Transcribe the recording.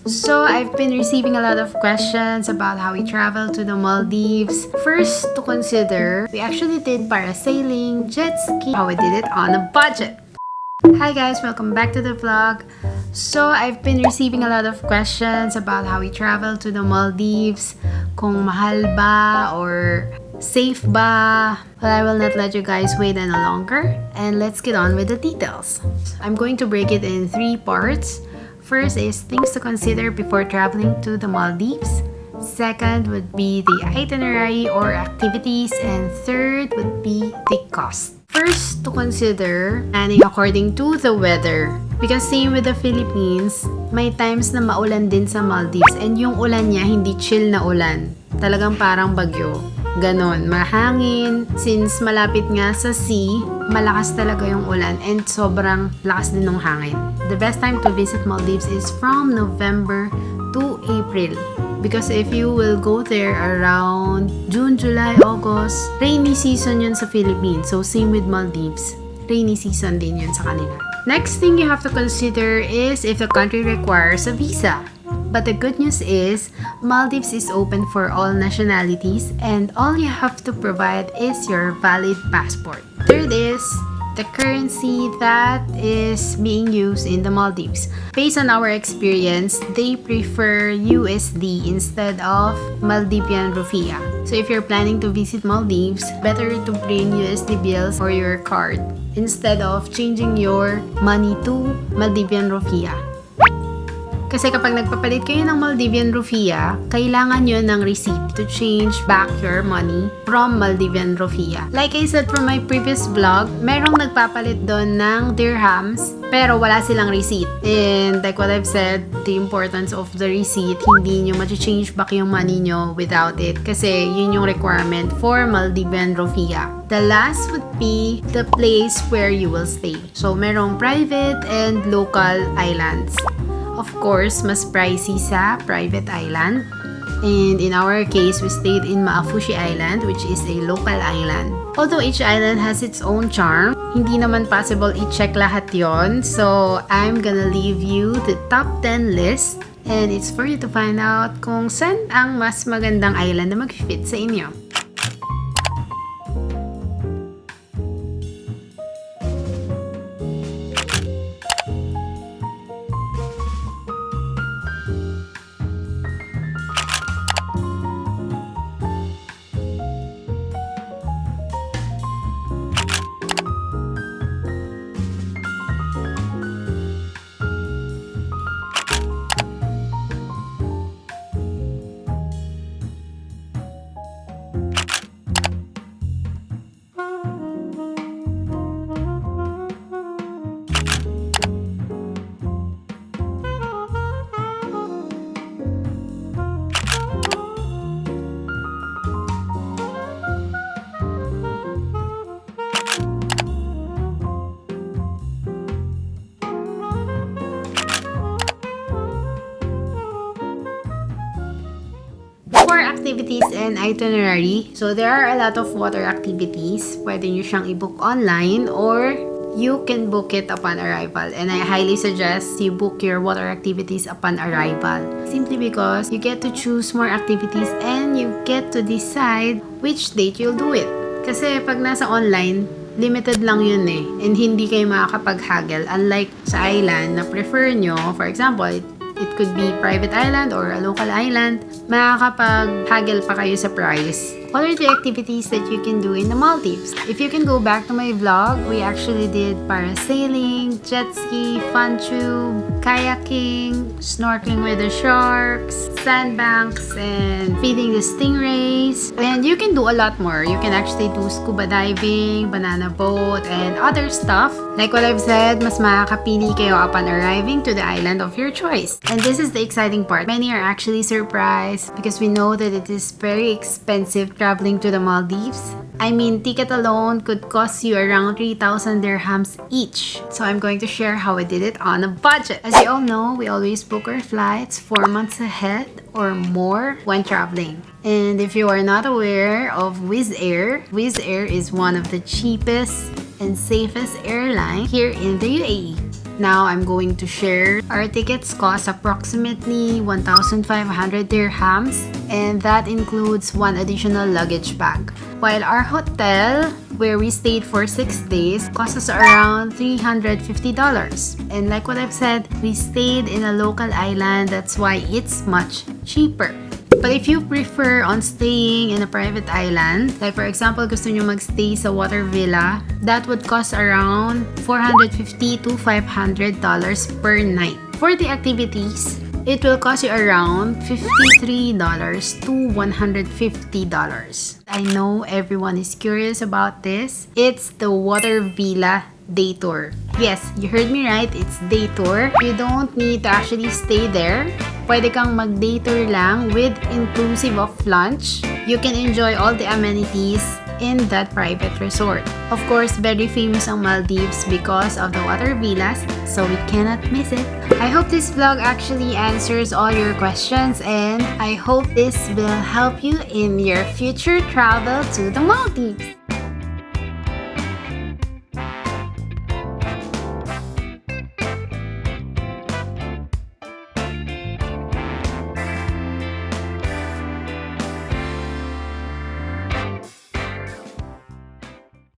So I've been receiving a lot of questions about how we travel to the Maldives. First to consider, we actually did parasailing, jet ski, how we did it on a budget. Hi guys, welcome back to the vlog. So I've been receiving a lot of questions about how we travel to the Maldives, kung mahal ba or safe ba. But I will not let you guys wait any longer, and let's get on with the details. I'm going to break it in 3 parts. First is things to consider before traveling to the Maldives. Second would be the itinerary or activities, and third would be the cost. First to consider, planning according to the weather. Because same with the Philippines, may times na maulan din sa Maldives, and yung ulan niya hindi chill na ulan. Talagang parang bagyo. Ganon, mahangin. Since malapit nga sa sea, malakas talaga yung ulan and sobrang lakas din ng hangin. The best time to visit Maldives is from November to April. Because if you will go there around June, July, August, rainy season yun sa Philippines. So same with Maldives. Rainy season din yun sa kanila. Next thing you have to consider is if the country requires a visa. But the good news is, Maldives is open for all nationalities and all you have to provide is your valid passport. Third is the currency that is being used in the Maldives. Based on our experience, they prefer USD instead of Maldivian rupiah. So if you're planning to visit Maldives, better to bring USD bills or your card instead of changing your money to Maldivian rupiah. Kasi kapag nagpapalit kayo ng Maldivian rupiah, kailangan nyo ng receipt to change back your money from Maldivian rupiah. Like I said from my previous vlog, merong nagpapalit doon ng dirhams, pero wala silang receipt. And like what I've said, the importance of the receipt, hindi nyo ma-change back yung money nyo without it. Kasi yun yung requirement for Maldivian rupiah. The last would be the place where you will stay. So merong private and local islands. Of course, mas pricey sa private island. And in our case, we stayed in Maafushi Island, which is a local island. Although each island has its own charm, hindi naman possible i-check lahat yon. So, I'm gonna leave you the top 10 list. And it's for you to find out kung saan ang mas magandang island na mag-fit sa inyo. For activities and itinerary, so there are a lot of water activities. Pwede nyo siyang i-book online or you can book it upon arrival. And I highly suggest you book your water activities upon arrival. Simply because you get to choose more activities and you get to decide which date you'll do it. Kasi pag nasa online, limited lang yun eh. And hindi kayo makakapag-haggle. Unlike sa island na prefer nyo, for example, it could be private island or a local island, makakapag-haggle pa kayo sa price. What are the activities that you can do in the Maldives? If you can go back to my vlog, we actually did parasailing, jet ski, fun tube, kayaking, snorkeling with the sharks, sandbanks, and feeding the stingrays. And you can do a lot more. You can actually do scuba diving, banana boat, and other stuff. Like what I've said, mas makakapili kayo upon arriving to the island of your choice. And this is the exciting part. Many are actually surprised because we know that it is very expensive traveling to the Maldives. I mean, ticket alone could cost you around 3,000 dirhams each. So I'm going to share how I did it on a budget. As you all know, we always book our flights 4 months ahead or more when traveling. And if you are not aware of Wizzair, Wizzair is one of the cheapest and safest airline here in the UAE. Now I'm going to share. Our tickets cost approximately 1,500 dirhams, and that includes one additional luggage bag. While our hotel, where we stayed for 6 days, cost us around $350. And like what I've said, we stayed in a local island, that's why it's much cheaper. But if you prefer on staying in a private island, like for example, gusto nyo magstay sa water villa, that would cost around $450 to $500 per night. For the activities, it will cost you around $53 to $150. I know everyone is curious about this. It's the water villa day tour. Yes, you heard me right, it's day tour. You don't need to actually stay there. Pwede kang mag-day tour lang with inclusive of lunch. You can enjoy all the amenities in that private resort. Of course, very famous ang Maldives because of the water villas, so we cannot miss it. I hope this vlog actually answers all your questions, and I hope this will help you in your future travel to the Maldives.